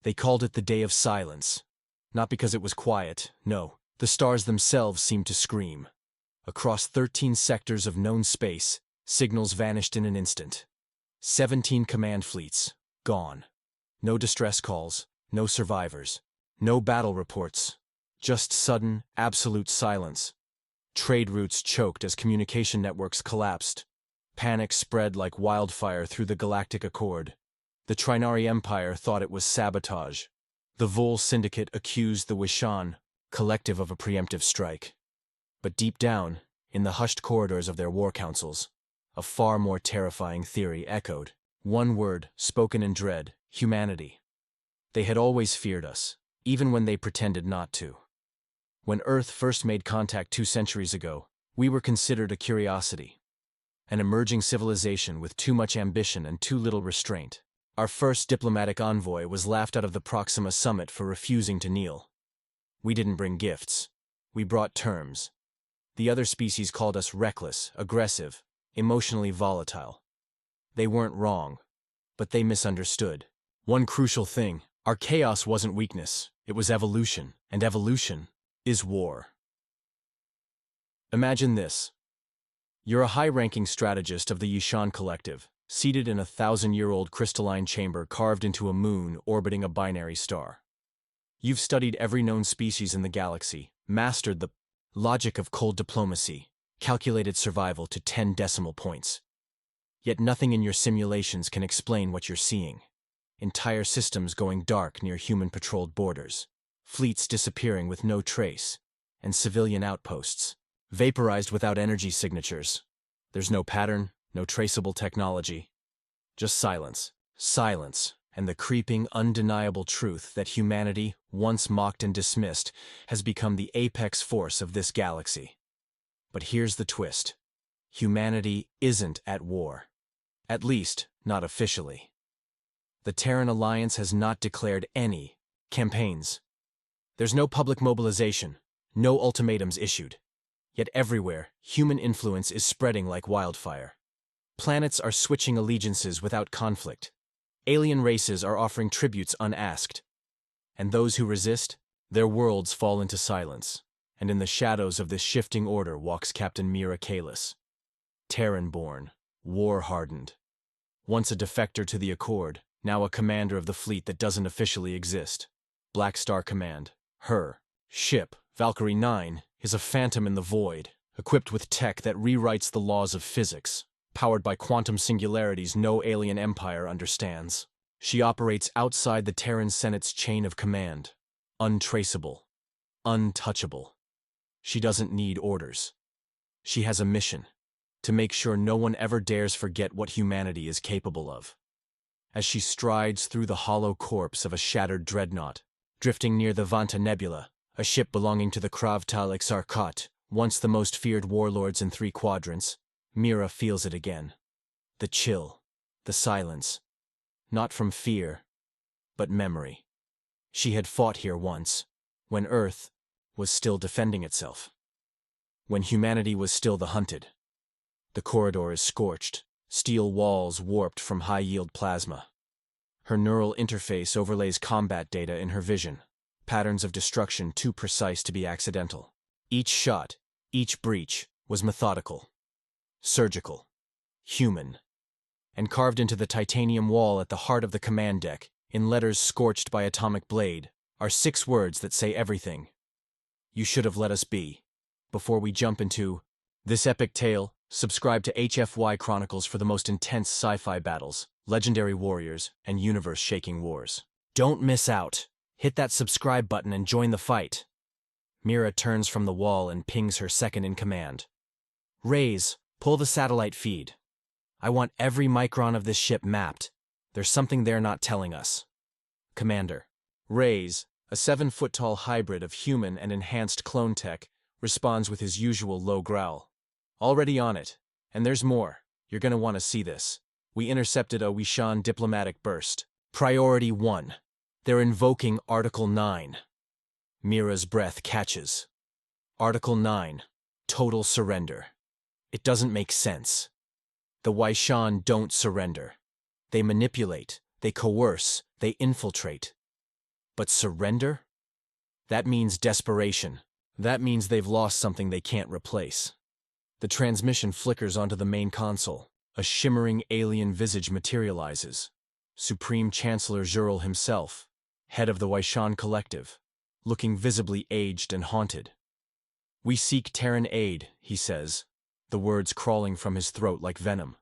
They called it the Day of Silence. Not because it was quiet, no. The stars themselves seemed to scream. Across 13 sectors of known space, signals vanished in an instant. 17 command fleets, gone. No distress calls, no survivors, no battle reports. Just sudden, absolute silence. Trade routes choked as communication networks collapsed. Panic spread like wildfire through the Galactic Accord. The Trinari Empire thought it was sabotage. The Vol Syndicate accused the Wishan collective of a preemptive strike. But deep down, in the hushed corridors of their war councils, a far more terrifying theory echoed. One word, spoken in dread: humanity. They had always feared us, even when they pretended not to. When Earth first made contact 2 centuries ago, we were considered a curiosity. An emerging civilization with too much ambition and too little restraint. Our first diplomatic envoy was laughed out of the Proxima Summit for refusing to kneel. We didn't bring gifts. We brought terms. The other species called us reckless, aggressive, emotionally volatile. They weren't wrong, but they misunderstood. One crucial thing: our chaos wasn't weakness, it was evolution, and evolution is war. Imagine this. You're a high-ranking strategist of the Yishan Collective, seated in a 1,000-year-old crystalline chamber carved into a moon orbiting a binary star. You've studied every known species in the galaxy, mastered the logic of cold diplomacy, calculated survival to 10 decimal points. Yet nothing in your simulations can explain what you're seeing. Entire systems going dark near human-patrolled borders, fleets disappearing with no trace, and civilian outposts vaporized without energy signatures. There's no pattern, no traceable technology. Just silence. Silence, and the creeping, undeniable truth that humanity, once mocked and dismissed, has become the apex force of this galaxy. But here's the twist. Humanity isn't at war. At least, not officially. The Terran Alliance has not declared any campaigns. There's no public mobilization, no ultimatums issued. Yet everywhere, human influence is spreading like wildfire. Planets are switching allegiances without conflict. Alien races are offering tributes unasked. And those who resist, their worlds fall into silence. And in the shadows of this shifting order walks Captain Mira Kalis. Terran-born, war-hardened. Once a defector to the Accord, now a commander of the fleet that doesn't officially exist. Black Star Command. Her ship, Valkyrie 9, is a phantom in the void, equipped with tech that rewrites the laws of physics, powered by quantum singularities no alien empire understands. She operates outside the Terran Senate's chain of command. Untraceable. Untouchable. She doesn't need orders. She has a mission: to make sure no one ever dares forget what humanity is capable of. As she strides through the hollow corpse of a shattered dreadnought, drifting near the Vanta Nebula, a ship belonging to the Kravtal Exarchat, once the most feared warlords in 3 quadrants, Mira feels it again. The chill, the silence. Not from fear, but memory. She had fought here once, when Earth was still defending itself. When humanity was still the hunted. The corridor is scorched, steel walls warped from high-yield plasma. Her neural interface overlays combat data in her vision, patterns of destruction too precise to be accidental. Each shot, each breach, was methodical, surgical, human, and carved into the titanium wall at the heart of the command deck, in letters scorched by atomic blade, are 6 words that say everything. You should have let us be. Before we jump into this epic tale, subscribe to HFY Chronicles for the most intense sci-fi battles, legendary warriors, and universe-shaking wars. Don't miss out. Hit that subscribe button and join the fight. Mira turns from the wall and pings her second-in-command. Raise, pull the satellite feed. I want every micron of this ship mapped. There's something they're not telling us. Commander. Raise, a 7-foot-tall hybrid of human and enhanced clone tech, responds with his usual low growl. Already on it. And there's more. You're gonna want to see this. We intercepted a Wishan diplomatic burst. Priority 1. They're invoking Article 9. Mira's breath catches. Article 9. Total surrender. It doesn't make sense. The Wishan don't surrender. They manipulate, they coerce, they infiltrate. But surrender? That means desperation. That means they've lost something they can't replace. The transmission flickers onto the main console. A shimmering alien visage materializes. Supreme Chancellor Zhurl himself, head of the Waishan Collective, looking visibly aged and haunted. "We seek Terran aid," he says, the words crawling from his throat like venom.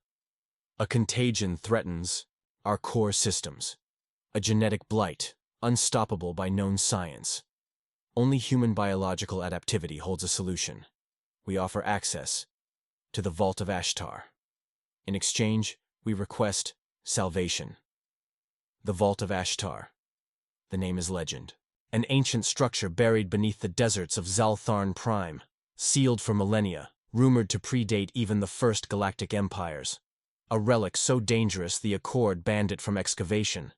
"A contagion threatens our core systems. A genetic blight, unstoppable by known science. Only human biological adaptivity holds a solution. We offer access to the Vault of Ashtar. In exchange, we request salvation." The Vault of Ashtar. The name is legend. An ancient structure buried beneath the deserts of Zaltharn Prime, sealed for millennia, rumored to predate even the first galactic empires. A relic so dangerous the Accord banned it from excavation.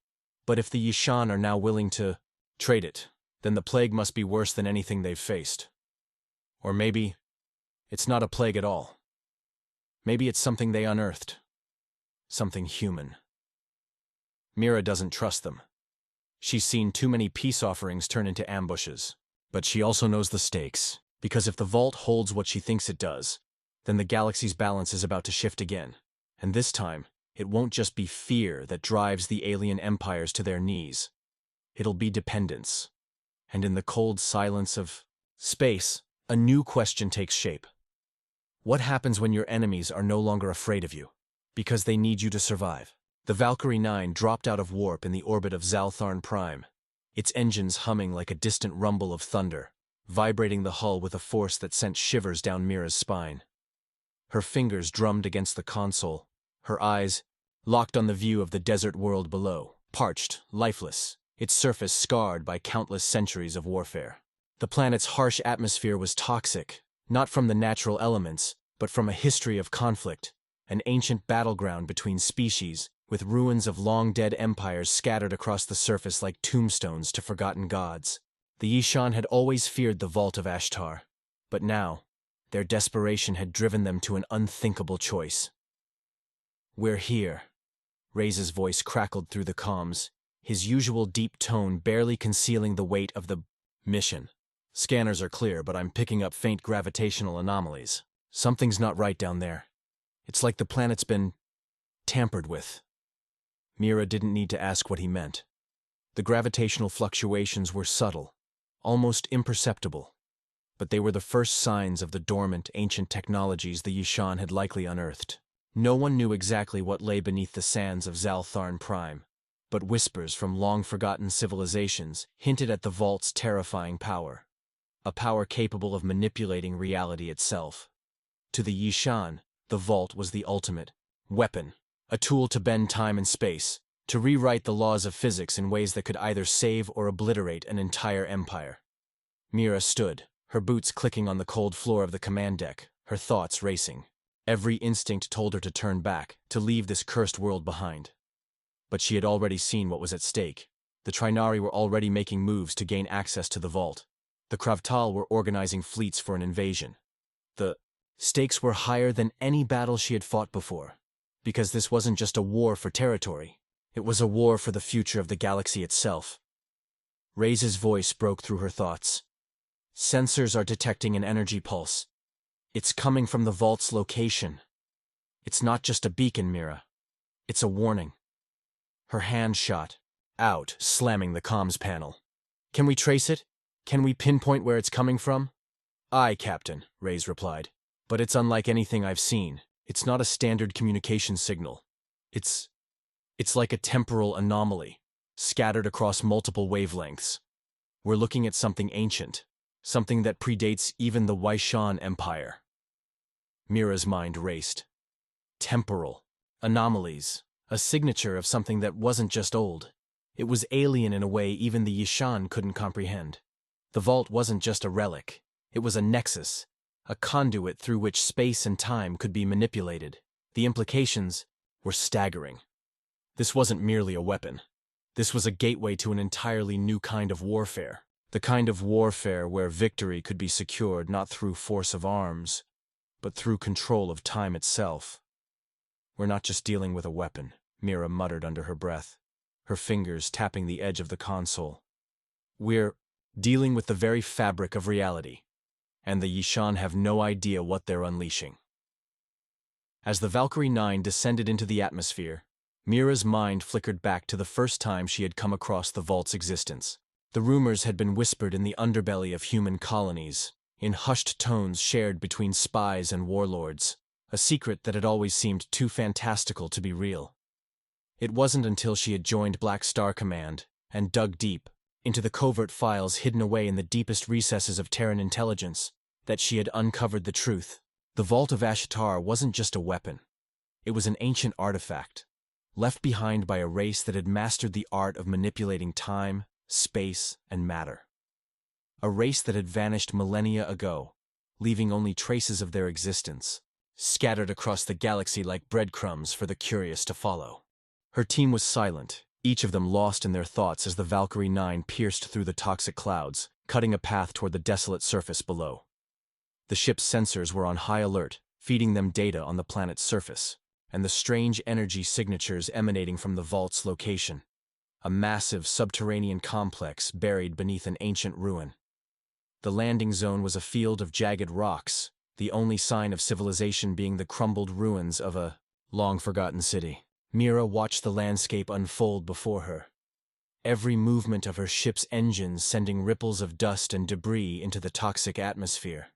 But if the Yishan are now willing to trade it, then the plague must be worse than anything they've faced. Or maybe it's not a plague at all. Maybe it's something they unearthed. Something human. Mira doesn't trust them. She's seen too many peace offerings turn into ambushes. But she also knows the stakes, because if the vault holds what she thinks it does, then the galaxy's balance is about to shift again. And this time, it won't just be fear that drives the alien empires to their knees. It'll be dependence. And in the cold silence of space, a new question takes shape. What happens when your enemies are no longer afraid of you? Because they need you to survive. The Valkyrie 9 dropped out of warp in the orbit of Zaltharn Prime, its engines humming like a distant rumble of thunder, vibrating the hull with a force that sent shivers down Mira's spine. Her fingers drummed against the console, her eyes locked on the view of the desert world below, parched, lifeless, its surface scarred by countless centuries of warfare. The planet's harsh atmosphere was toxic, not from the natural elements, but from a history of conflict, an ancient battleground between species, with ruins of long-dead empires scattered across the surface like tombstones to forgotten gods. The Yishan had always feared the Vault of Ashtar, but now, their desperation had driven them to an unthinkable choice. "We're here." Ray's voice crackled through the comms, his usual deep tone barely concealing the weight of the mission. "Scanners are clear, but I'm picking up faint gravitational anomalies. Something's not right down there. It's like the planet's been tampered with." Mira didn't need to ask what he meant. The gravitational fluctuations were subtle, almost imperceptible, but they were the first signs of the dormant, ancient technologies the Yishan had likely unearthed. No one knew exactly what lay beneath the sands of Zaltharn Prime, but whispers from long-forgotten civilizations hinted at the vault's terrifying power, a power capable of manipulating reality itself. To the Yishan, the vault was the ultimate weapon, a tool to bend time and space, to rewrite the laws of physics in ways that could either save or obliterate an entire empire. Mira stood, her boots clicking on the cold floor of the command deck, her thoughts racing. Every instinct told her to turn back, to leave this cursed world behind. But she had already seen what was at stake. The Trinari were already making moves to gain access to the vault. The Kravtal were organizing fleets for an invasion. The stakes were higher than any battle she had fought before, because this wasn't just a war for territory. It was a war for the future of the galaxy itself. Ray's voice broke through her thoughts. "Sensors are detecting an energy pulse. It's coming from the vault's location. It's not just a beacon, Mira. It's a warning." Her hand shot out, slamming the comms panel. "Can we trace it? Can we pinpoint where it's coming from?" "Aye, Captain," Ray's replied. "But it's unlike anything I've seen. It's not a standard communication signal. It's like a temporal anomaly, scattered across multiple wavelengths. We're looking at something ancient, something that predates even the Waishan Empire." Mira's mind raced. Temporal anomalies, a signature of something that wasn't just old. It was alien in a way even the Yishan couldn't comprehend. The vault wasn't just a relic. It was a nexus, a conduit through which space and time could be manipulated. The implications were staggering. This wasn't merely a weapon. This was a gateway to an entirely new kind of warfare. The kind of warfare where victory could be secured not through force of arms, but through control of time itself. "We're not just dealing with a weapon," Mira muttered under her breath, her fingers tapping the edge of the console. We're dealing with the very fabric of reality, and the Yishan have no idea what they're unleashing. As the Valkyrie 9 descended into the atmosphere, Mira's mind flickered back to the first time she had come across the vault's existence. The rumors had been whispered in the underbelly of human colonies, in hushed tones shared between spies and warlords, a secret that had always seemed too fantastical to be real. It wasn't until she had joined Black Star Command and dug deep into the covert files hidden away in the deepest recesses of Terran intelligence that she had uncovered the truth. The Vault of Ashitar wasn't just a weapon. It was an ancient artifact, left behind by a race that had mastered the art of manipulating time, space, and matter. A race that had vanished millennia ago, leaving only traces of their existence, scattered across the galaxy like breadcrumbs for the curious to follow. Her team was silent, each of them lost in their thoughts as the Valkyrie 9 pierced through the toxic clouds, cutting a path toward the desolate surface below. The ship's sensors were on high alert, feeding them data on the planet's surface, and the strange energy signatures emanating from the vault's location, a massive subterranean complex buried beneath an ancient ruin. The landing zone was a field of jagged rocks, the only sign of civilization being the crumbled ruins of a long-forgotten city. Mira watched the landscape unfold before her, every movement of her ship's engines sending ripples of dust and debris into the toxic atmosphere.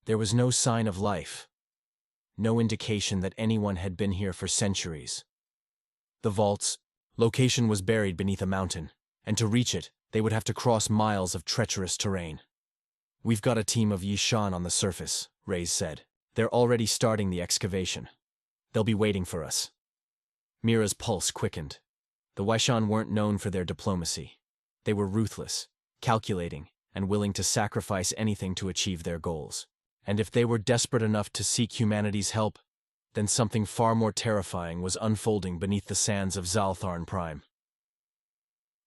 There was no sign of life, no indication that anyone had been here for centuries. The vault's location was buried beneath a mountain, and to reach it, they would have to cross miles of treacherous terrain. "We've got a team of Yishan on the surface," Reyes said. "They're already starting the excavation. They'll be waiting for us." Mira's pulse quickened. The Yishan weren't known for their diplomacy. They were ruthless, calculating, and willing to sacrifice anything to achieve their goals. And if they were desperate enough to seek humanity's help, then something far more terrifying was unfolding beneath the sands of Zaltharn Prime.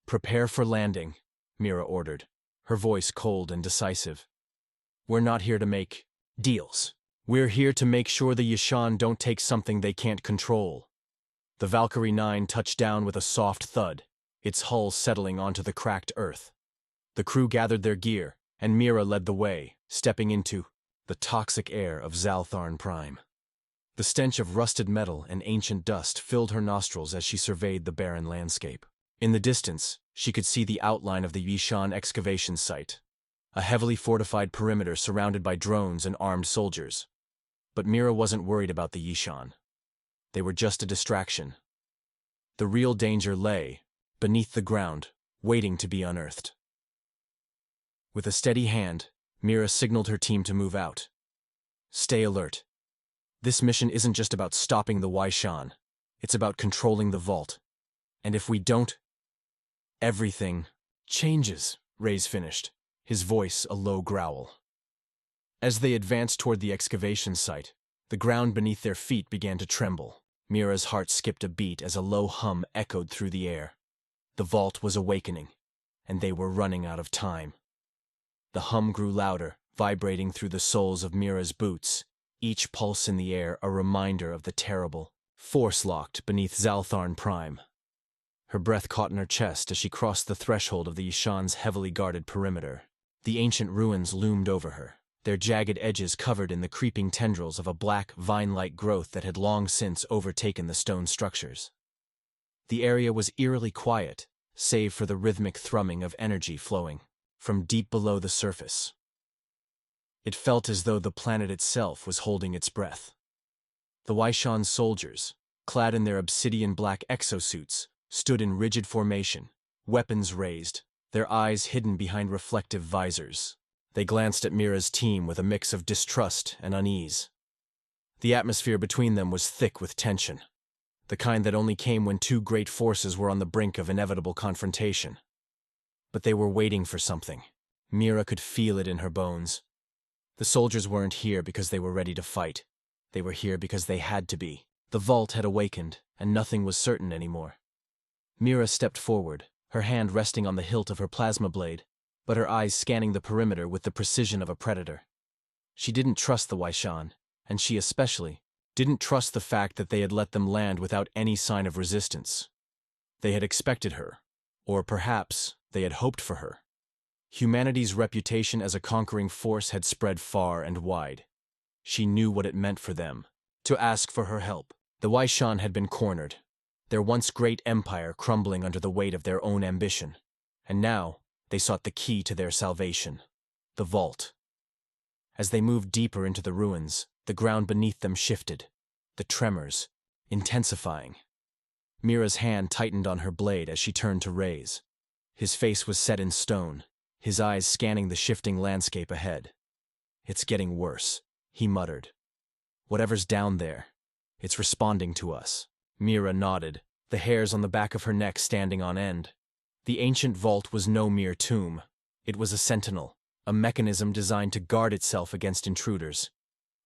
"Prepare for landing," Mira ordered, her voice cold and decisive. "We're not here to make deals. We're here to make sure the Yishan don't take something they can't control." The Valkyrie 9 touched down with a soft thud, its hull settling onto the cracked earth. The crew gathered their gear, and Mira led the way, stepping into the toxic air of Zaltharn Prime. The stench of rusted metal and ancient dust filled her nostrils as she surveyed the barren landscape. In the distance, she could see the outline of the Yishan excavation site, a heavily fortified perimeter surrounded by drones and armed soldiers. But Mira wasn't worried about the Yishan. They were just a distraction. The real danger lay beneath the ground, waiting to be unearthed. With a steady hand, Mira signaled her team to move out. "Stay alert. This mission isn't just about stopping the Yishan. It's about controlling the vault. And if we don't, everything changes," Reyes finished, his voice a low growl. As they advanced toward the excavation site, the ground beneath their feet began to tremble. Mira's heart skipped a beat as a low hum echoed through the air. The vault was awakening, and they were running out of time. The hum grew louder, vibrating through the soles of Mira's boots, each pulse in the air a reminder of the terrible force locked beneath Zaltharn Prime. Her breath caught in her chest as she crossed the threshold of the Yishan's heavily guarded perimeter. The ancient ruins loomed over her, their jagged edges covered in the creeping tendrils of a black, vine-like growth that had long since overtaken the stone structures. The area was eerily quiet, save for the rhythmic thrumming of energy flowing from deep below the surface. It felt as though the planet itself was holding its breath. The Yishan soldiers, clad in their obsidian-black exosuits, stood in rigid formation, weapons raised, their eyes hidden behind reflective visors. They glanced at Mira's team with a mix of distrust and unease. The atmosphere between them was thick with tension, the kind that only came when two great forces were on the brink of inevitable confrontation. But they were waiting for something. Mira could feel it in her bones. The soldiers weren't here because they were ready to fight. They were here because they had to be. The vault had awakened, and nothing was certain anymore. Mira stepped forward, her hand resting on the hilt of her plasma blade, but her eyes scanning the perimeter with the precision of a predator. She didn't trust the Yishan, and she especially didn't trust the fact that they had let them land without any sign of resistance. They had expected her, or perhaps They had hoped for her. Humanity's reputation as a conquering force had spread far and wide. She knew what it meant for them to ask for her help. The Waishan had been cornered, their once great empire crumbling under the weight of their own ambition. And now, they sought the key to their salvation, the vault. As they moved deeper into the ruins, the ground beneath them shifted, the tremors intensifying. Mira's hand tightened on her blade as she turned to Ray's. His face was set in stone, his eyes scanning the shifting landscape ahead. "It's getting worse," he muttered. "Whatever's down there, it's responding to us." Mira nodded, the hairs on the back of her neck standing on end. The ancient vault was no mere tomb. It was a sentinel, a mechanism designed to guard itself against intruders.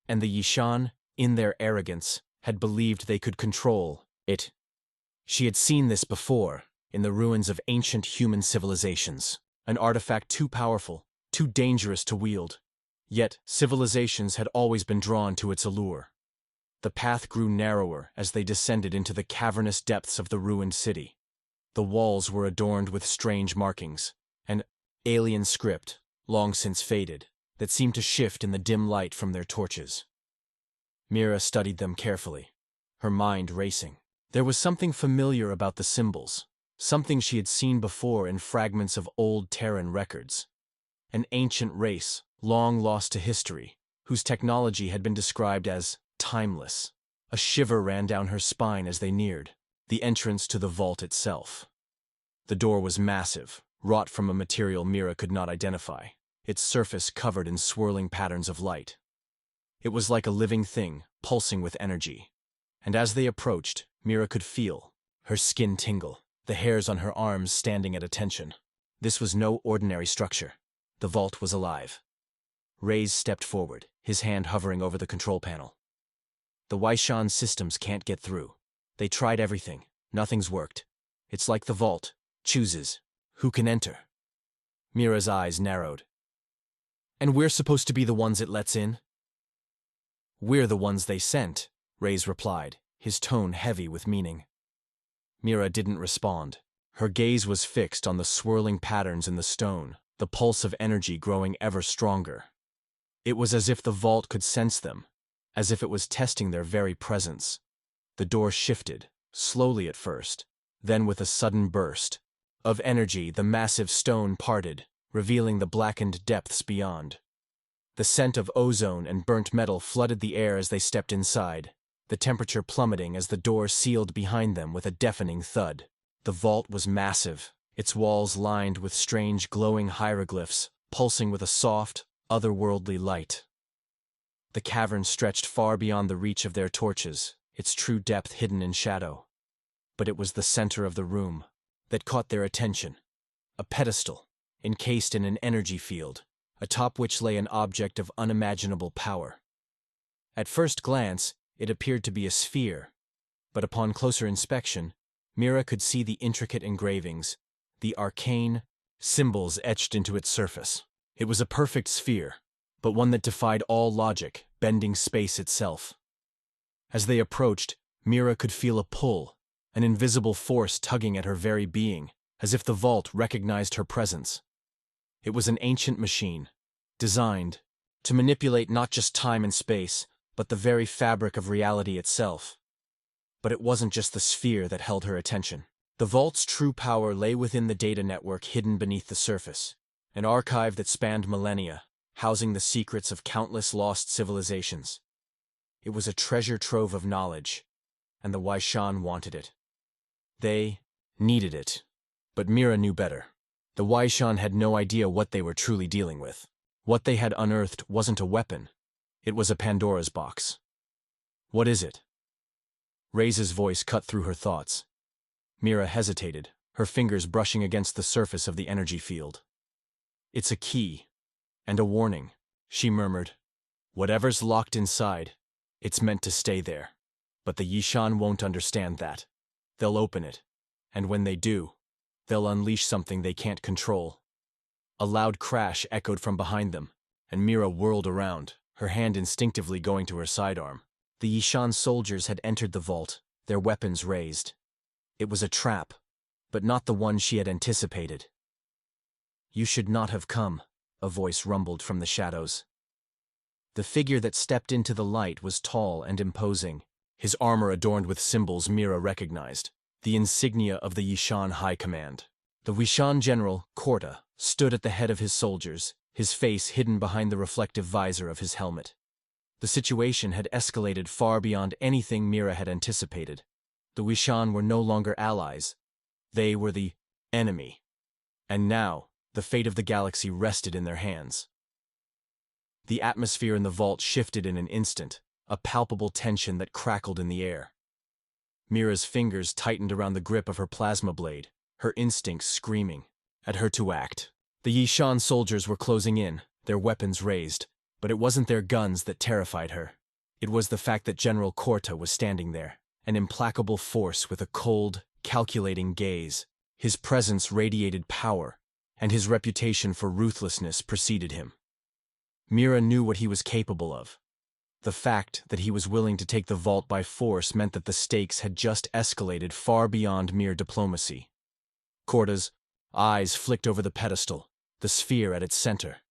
And the Yishan, in their arrogance, had believed they could control it. She had seen this before, in the ruins of ancient human civilizations, an artifact too powerful, too dangerous to wield. Yet, civilizations had always been drawn to its allure. The path grew narrower as they descended into the cavernous depths of the ruined city. The walls were adorned with strange markings, an alien script, long since faded, that seemed to shift in the dim light from their torches. Mira studied them carefully, her mind racing. There was something familiar about the symbols, something she had seen before in fragments of old Terran records. An ancient race, long lost to history, whose technology had been described as timeless. A shiver ran down her spine as they neared the entrance to the vault itself. The door was massive, wrought from a material Mira could not identify, its surface covered in swirling patterns of light. It was like a living thing, pulsing with energy. And as they approached, Mira could feel her skin tingle, the hairs on her arms standing at attention. This was no ordinary structure. The vault was alive. Reyes stepped forward, his hand hovering over the control panel. "The Waishan systems can't get through. They tried everything. Nothing's worked. It's like the vault chooses who can enter." Mira's eyes narrowed. "And we're supposed to be the ones it lets in?" "We're the ones they sent," Reyes replied, his tone heavy with meaning. Mira didn't respond. Her gaze was fixed on the swirling patterns in the stone, the pulse of energy growing ever stronger. It was as if the vault could sense them, as if it was testing their very presence. The door shifted, slowly at first, then with a sudden burst of energy the massive stone parted, revealing the blackened depths beyond. The scent of ozone and burnt metal flooded the air as they stepped inside, the temperature plummeting as the door sealed behind them with a deafening thud. The vault was massive, its walls lined with strange glowing hieroglyphs, pulsing with a soft, otherworldly light. The cavern stretched far beyond the reach of their torches, its true depth hidden in shadow. But it was the center of the room that caught their attention. A pedestal, encased in an energy field, atop which lay an object of unimaginable power. At first glance, it appeared to be a sphere, but upon closer inspection, Mira could see the intricate engravings, the arcane symbols etched into its surface. It was a perfect sphere, but one that defied all logic, bending space itself. As they approached, Mira could feel a pull, an invisible force tugging at her very being, as if the vault recognized her presence. It was an ancient machine, designed to manipulate not just time and space, but the very fabric of reality itself. But it wasn't just the sphere that held her attention. The vault's true power lay within the data network hidden beneath the surface, an archive that spanned millennia, housing the secrets of countless lost civilizations. It was a treasure trove of knowledge, and the Waishan wanted it. They needed it. But Mira knew better. The Waishan had no idea what they were truly dealing with. What they had unearthed wasn't a weapon. It was a Pandora's box. "What is it?" Reyes' voice cut through her thoughts. Mira hesitated, her fingers brushing against the surface of the energy field. "It's a key. And a warning," she murmured. "Whatever's locked inside, it's meant to stay there. But the Yishan won't understand that. They'll open it. And when they do, they'll unleash something they can't control." A loud crash echoed from behind them, and Mira whirled around, her hand instinctively going to her sidearm. The Yishan soldiers had entered the vault, their weapons raised. It was a trap, but not the one she had anticipated. "You should not have come," a voice rumbled from the shadows. The figure that stepped into the light was tall and imposing, his armor adorned with symbols Mira recognized, the insignia of the Yishan High Command. The Yishan general, Korta, stood at the head of his soldiers, his face hidden behind the reflective visor of his helmet. The situation had escalated far beyond anything Mira had anticipated. The Yishan were no longer allies. They were the enemy. And now, the fate of the galaxy rested in their hands. The atmosphere in the vault shifted in an instant, a palpable tension that crackled in the air. Mira's fingers tightened around the grip of her plasma blade, her instincts screaming at her to act. The Yishan soldiers were closing in, their weapons raised, but it wasn't their guns that terrified her. It was the fact that General Korta was standing there, an implacable force with a cold, calculating gaze. His presence radiated power, and his reputation for ruthlessness preceded him. Mira knew what he was capable of. The fact that he was willing to take the vault by force meant that the stakes had just escalated far beyond mere diplomacy. Korta's eyes flicked over the pedestal, the sphere at its center.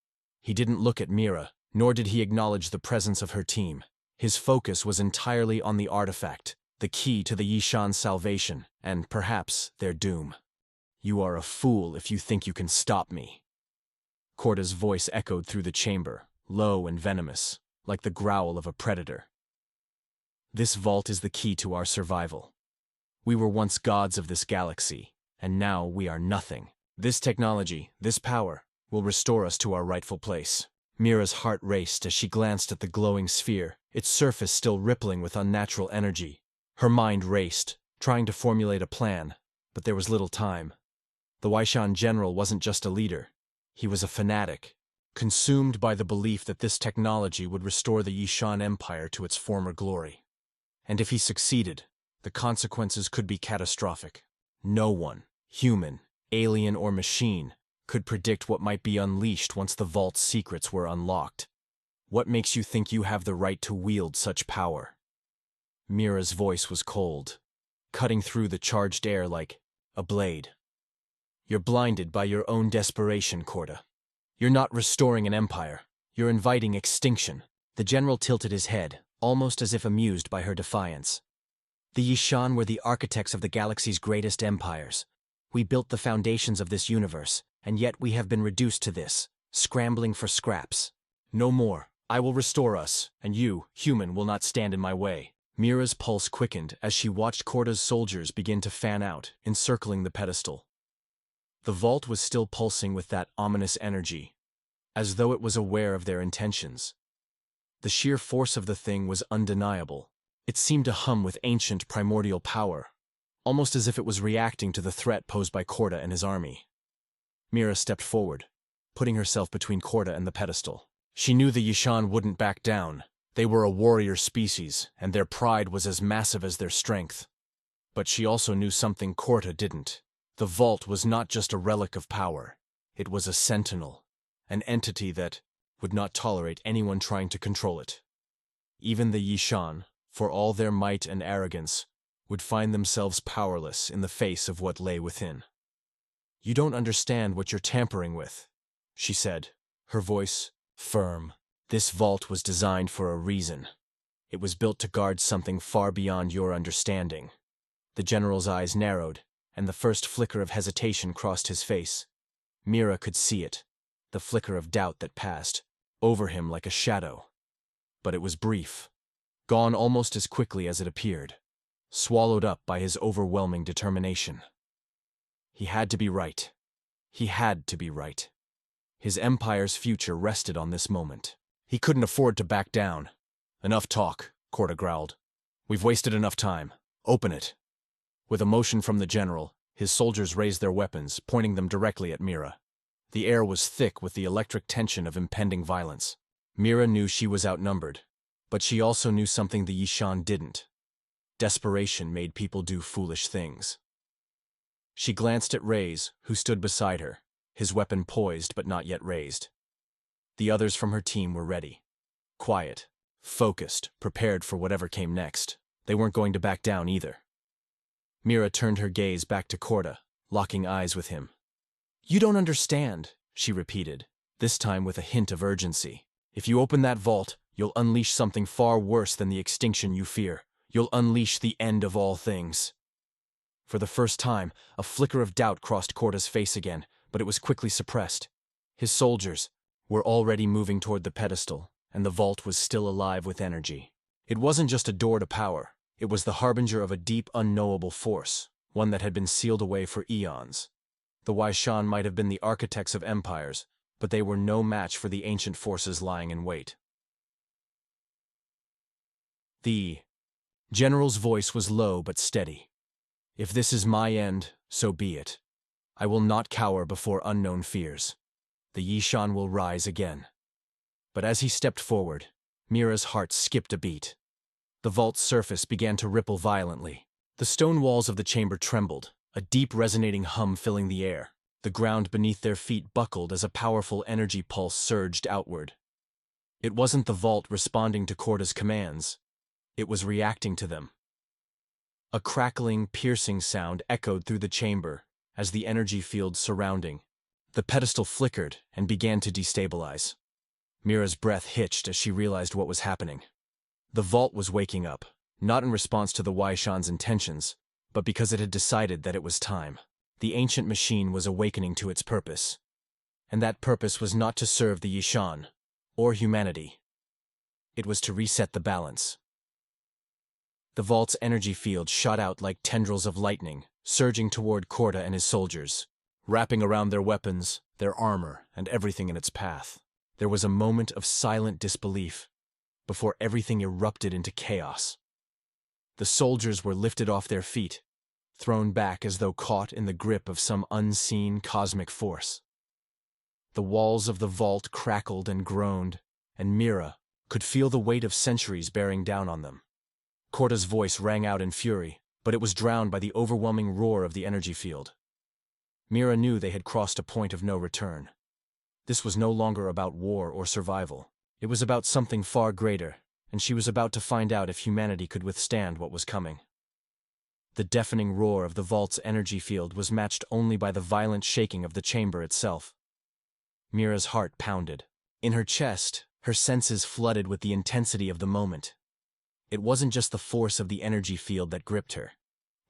He didn't look at Mira, nor did he acknowledge the presence of her team. His focus was entirely on the artifact, the key to the Yishan's salvation, and perhaps their doom. "You are a fool if you think you can stop me." Korta's voice echoed through the chamber, low and venomous, like the growl of a predator. "This vault is the key to our survival. We were once gods of this galaxy, and now we are nothing. This technology, this power, will restore us to our rightful place." Mira's heart raced as she glanced at the glowing sphere, its surface still rippling with unnatural energy. Her mind raced, trying to formulate a plan, but there was little time. The Yishan general wasn't just a leader. He was a fanatic, consumed by the belief that this technology would restore the Yishan Empire to its former glory. And if he succeeded, the consequences could be catastrophic. No one, human, alien, or machine, could predict what might be unleashed once the vault's secrets were unlocked. "What makes you think you have the right to wield such power?" Mira's voice was cold, cutting through the charged air like a blade. "You're blinded by your own desperation, Korta. You're not restoring an empire. You're inviting extinction." The general tilted his head, almost as if amused by her defiance. "The Yishan were the architects of the galaxy's greatest empires. We built the foundations of this universe, and yet we have been reduced to this, scrambling for scraps. No more. I will restore us, and you, human, will not stand in my way." Mira's pulse quickened as she watched Korta's soldiers begin to fan out, encircling the pedestal. The vault was still pulsing with that ominous energy, as though it was aware of their intentions. The sheer force of the thing was undeniable. It seemed to hum with ancient primordial power, almost as if it was reacting to the threat posed by Korta and his army. Mira stepped forward, putting herself between Korta and the pedestal. She knew the Yishan wouldn't back down. They were a warrior species, and their pride was as massive as their strength. But she also knew something Korta didn't. The vault was not just a relic of power. It was a sentinel, an entity that would not tolerate anyone trying to control it. Even the Yishan, for all their might and arrogance, would find themselves powerless in the face of what lay within. "You don't understand what you're tampering with," she said, her voice firm. "This vault was designed for a reason. It was built to guard something far beyond your understanding." The general's eyes narrowed, and the first flicker of hesitation crossed his face. Mira could see it, the flicker of doubt that passed over him like a shadow. But it was brief, gone almost as quickly as it appeared, swallowed up by his overwhelming determination. He had to be right. He had to be right. His empire's future rested on this moment. He couldn't afford to back down. "Enough talk," Korta growled. "We've wasted enough time. Open it." With a motion from the general, his soldiers raised their weapons, pointing them directly at Mira. The air was thick with the electric tension of impending violence. Mira knew she was outnumbered, but she also knew something the Yishan didn't. Desperation made people do foolish things. She glanced at Reyes, who stood beside her, his weapon poised but not yet raised. The others from her team were ready. Quiet, focused, prepared for whatever came next. They weren't going to back down either. Mira turned her gaze back to Korta, locking eyes with him. "You don't understand," she repeated, this time with a hint of urgency. If you open that vault, you'll unleash something far worse than the extinction you fear. You'll unleash the end of all things. For the first time, a flicker of doubt crossed Corda's face again, but it was quickly suppressed. His soldiers were already moving toward the pedestal, and the vault was still alive with energy. It wasn't just a door to power. It was the harbinger of a deep, unknowable force, one that had been sealed away for eons. The Waishan might have been the architects of empires, but they were no match for the ancient forces lying in wait. The general's voice was low but steady. If this is my end, so be it. I will not cower before unknown fears. The Yishan will rise again. But as he stepped forward, Mira's heart skipped a beat. The vault's surface began to ripple violently. The stone walls of the chamber trembled, a deep resonating hum filling the air. The ground beneath their feet buckled as a powerful energy pulse surged outward. It wasn't the vault responding to Corda's commands. It was reacting to them. A crackling, piercing sound echoed through the chamber as the energy field surrounding the pedestal flickered and began to destabilize. Mira's breath hitched as she realized what was happening. The vault was waking up, not in response to the Waishan's intentions, but because it had decided that it was time. The ancient machine was awakening to its purpose. And that purpose was not to serve the Yishan, or humanity. It was to reset the balance. The vault's energy field shot out like tendrils of lightning, surging toward Corda and his soldiers, wrapping around their weapons, their armor, and everything in its path. There was a moment of silent disbelief, before everything erupted into chaos. The soldiers were lifted off their feet, thrown back as though caught in the grip of some unseen cosmic force. The walls of the vault crackled and groaned, and Mira could feel the weight of centuries bearing down on them. Corda's voice rang out in fury, but it was drowned by the overwhelming roar of the energy field. Mira knew they had crossed a point of no return. This was no longer about war or survival. It was about something far greater, and she was about to find out if humanity could withstand what was coming. The deafening roar of the vault's energy field was matched only by the violent shaking of the chamber itself. Mira's heart pounded. In her chest, her senses flooded with the intensity of the moment. It wasn't just the force of the energy field that gripped her.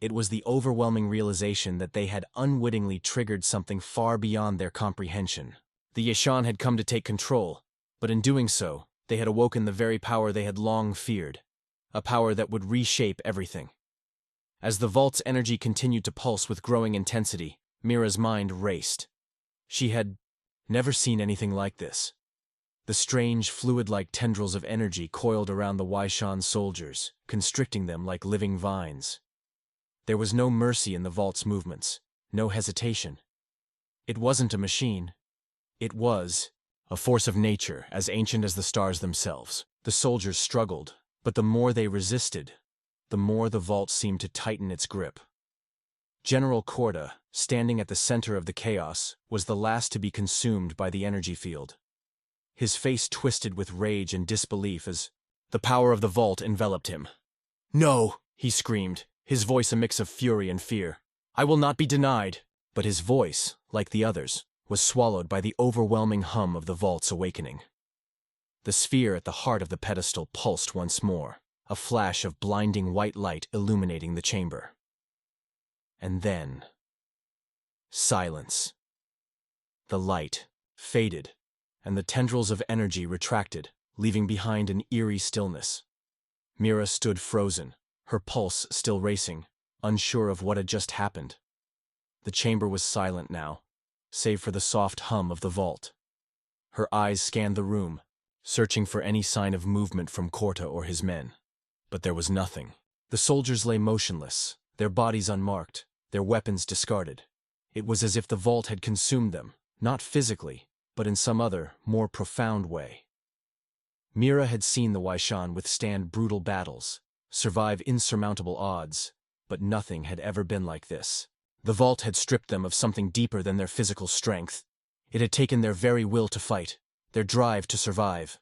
It was the overwhelming realization that they had unwittingly triggered something far beyond their comprehension. The Yishan had come to take control, but in doing so, they had awoken the very power they had long feared, a power that would reshape everything. As the vault's energy continued to pulse with growing intensity, Mira's mind raced. She had never seen anything like this. The strange, fluid-like tendrils of energy coiled around the Waishan soldiers, constricting them like living vines. There was no mercy in the vault's movements, no hesitation. It wasn't a machine. It was a force of nature, as ancient as the stars themselves. The soldiers struggled, but the more they resisted, the more the vault seemed to tighten its grip. General Corda, standing at the center of the chaos, was the last to be consumed by the energy field. His face twisted with rage and disbelief as the power of the vault enveloped him. "No!" he screamed, his voice a mix of fury and fear. "I will not be denied!" But his voice, like the others, was swallowed by the overwhelming hum of the vault's awakening. The sphere at the heart of the pedestal pulsed once more, a flash of blinding white light illuminating the chamber. And then, silence. The light faded, and the tendrils of energy retracted, leaving behind an eerie stillness. Mira stood frozen, her pulse still racing, unsure of what had just happened. The chamber was silent now, save for the soft hum of the vault. Her eyes scanned the room, searching for any sign of movement from Corta or his men. But there was nothing. The soldiers lay motionless, their bodies unmarked, their weapons discarded. It was as if the vault had consumed them, not physically, but in some other, more profound way. Mira had seen the Waishan withstand brutal battles, survive insurmountable odds, but nothing had ever been like this. The vault had stripped them of something deeper than their physical strength. It had taken their very will to fight, their drive to survive.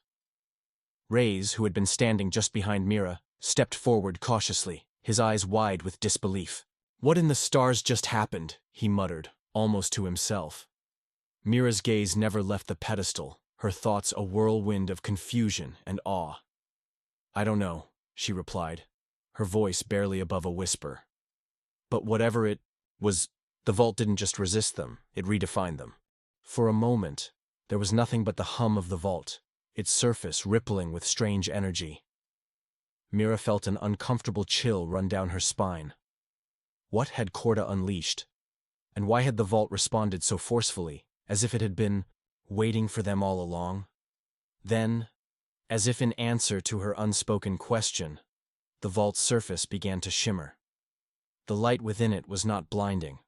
Reyes, who had been standing just behind Mira, stepped forward cautiously, his eyes wide with disbelief. "What in the stars just happened?" he muttered, almost to himself. Mira's gaze never left the pedestal, her thoughts a whirlwind of confusion and awe. "I don't know," she replied, her voice barely above a whisper. But whatever it was, the vault didn't just resist them, it redefined them. For a moment, there was nothing but the hum of the vault, its surface rippling with strange energy. Mira felt an uncomfortable chill run down her spine. What had Corda unleashed? And why had the vault responded so forcefully, as if it had been waiting for them all along? Then, as if in answer to her unspoken question, the vault's surface began to shimmer. The light within it was not blinding,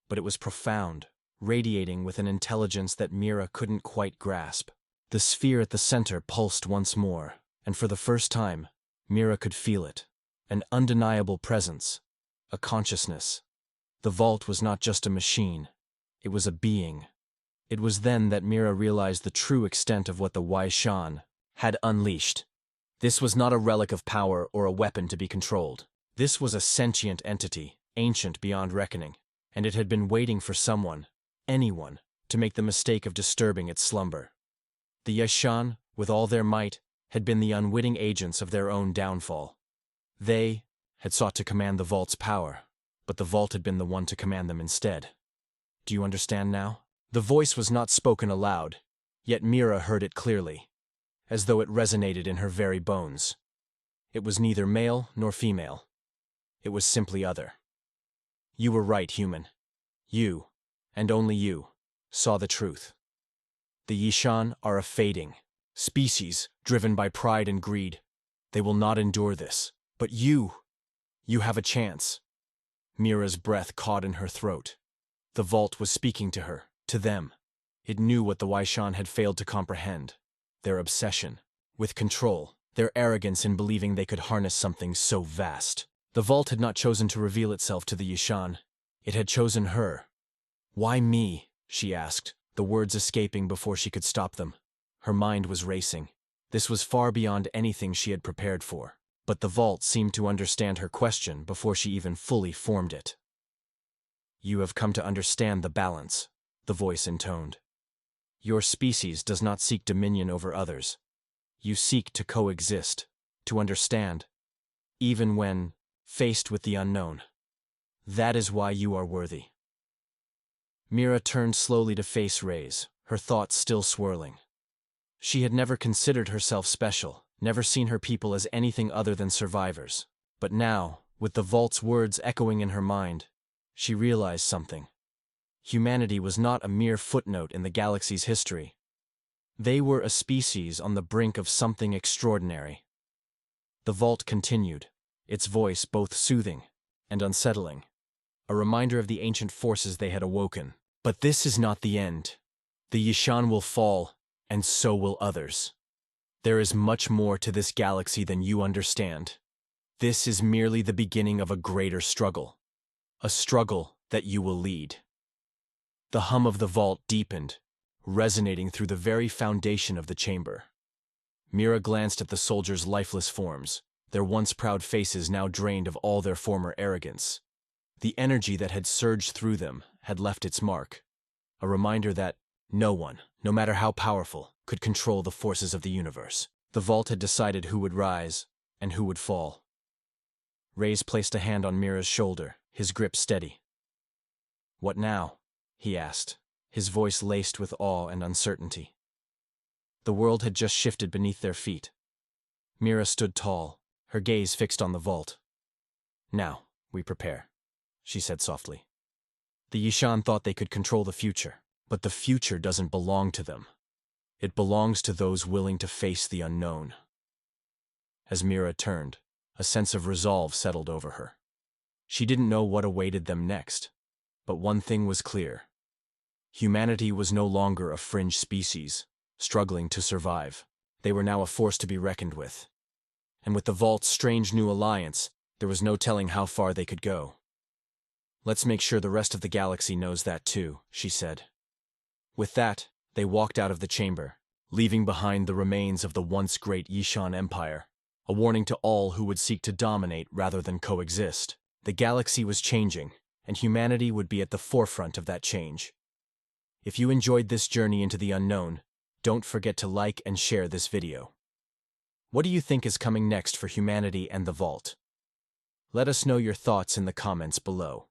but it was profound, radiating with an intelligence that Mira couldn't quite grasp. The sphere at the center pulsed once more, and for the first time, Mira could feel it. An undeniable presence, a consciousness. The vault was not just a machine, it was a being. It was then that Mira realized the true extent of what the Wai-Shan had unleashed. This was not a relic of power or a weapon to be controlled. This was a sentient entity, ancient beyond reckoning, and it had been waiting for someone, anyone, to make the mistake of disturbing its slumber. The Yashan, with all their might, had been the unwitting agents of their own downfall. They had sought to command the vault's power, but the vault had been the one to command them instead. Do you understand now? The voice was not spoken aloud, yet Mira heard it clearly, as though it resonated in her very bones. It was neither male nor female. It was simply other. You were right, human. You, and only you, saw the truth. The Yishan are a fading species driven by pride and greed. They will not endure this. But you have a chance. Mira's breath caught in her throat. The vault was speaking to her, to them. It knew what the Wai-Shan had failed to comprehend. Their obsession with control, their arrogance in believing they could harness something so vast. The vault had not chosen to reveal itself to the Yishan. It had chosen her. "Why me?" she asked, the words escaping before she could stop them. Her mind was racing. This was far beyond anything she had prepared for. But the vault seemed to understand her question before she even fully formed it. "You have come to understand the balance," the voice intoned. "Your species does not seek dominion over others. You seek to coexist, to understand, even when faced with the unknown. That is why you are worthy." Mira turned slowly to face Ray's, her thoughts still swirling. She had never considered herself special, never seen her people as anything other than survivors. But now, with the vault's words echoing in her mind, she realized something. Humanity was not a mere footnote in the galaxy's history. They were a species on the brink of something extraordinary. The vault continued, its voice both soothing and unsettling, a reminder of the ancient forces they had awoken. "But this is not the end. The Yishan will fall, and so will others. There is much more to this galaxy than you understand. This is merely the beginning of a greater struggle. A struggle that you will lead." The hum of the vault deepened, resonating through the very foundation of the chamber. Mira glanced at the soldiers' lifeless forms, their once proud faces now drained of all their former arrogance. The energy that had surged through them had left its mark, a reminder that no one, no matter how powerful, could control the forces of the universe. The vault had decided who would rise and who would fall. Ray's placed a hand on Mira's shoulder, his grip steady. "What now?" he asked, his voice laced with awe and uncertainty. The world had just shifted beneath their feet. Mira stood tall, her gaze fixed on the vault. "Now, we prepare," she said softly. "The Yishan thought they could control the future, but the future doesn't belong to them. It belongs to those willing to face the unknown." As Mira turned, a sense of resolve settled over her. She didn't know what awaited them next, but one thing was clear. Humanity was no longer a fringe species, struggling to survive. They were now a force to be reckoned with. And with the vault's strange new alliance, there was no telling how far they could go. "Let's make sure the rest of the galaxy knows that too," she said. With that, they walked out of the chamber, leaving behind the remains of the once great Yishan Empire, a warning to all who would seek to dominate rather than coexist. The galaxy was changing, and humanity would be at the forefront of that change. If you enjoyed this journey into the unknown, don't forget to like and share this video. What do you think is coming next for humanity and the Vault? Let us know your thoughts in the comments below.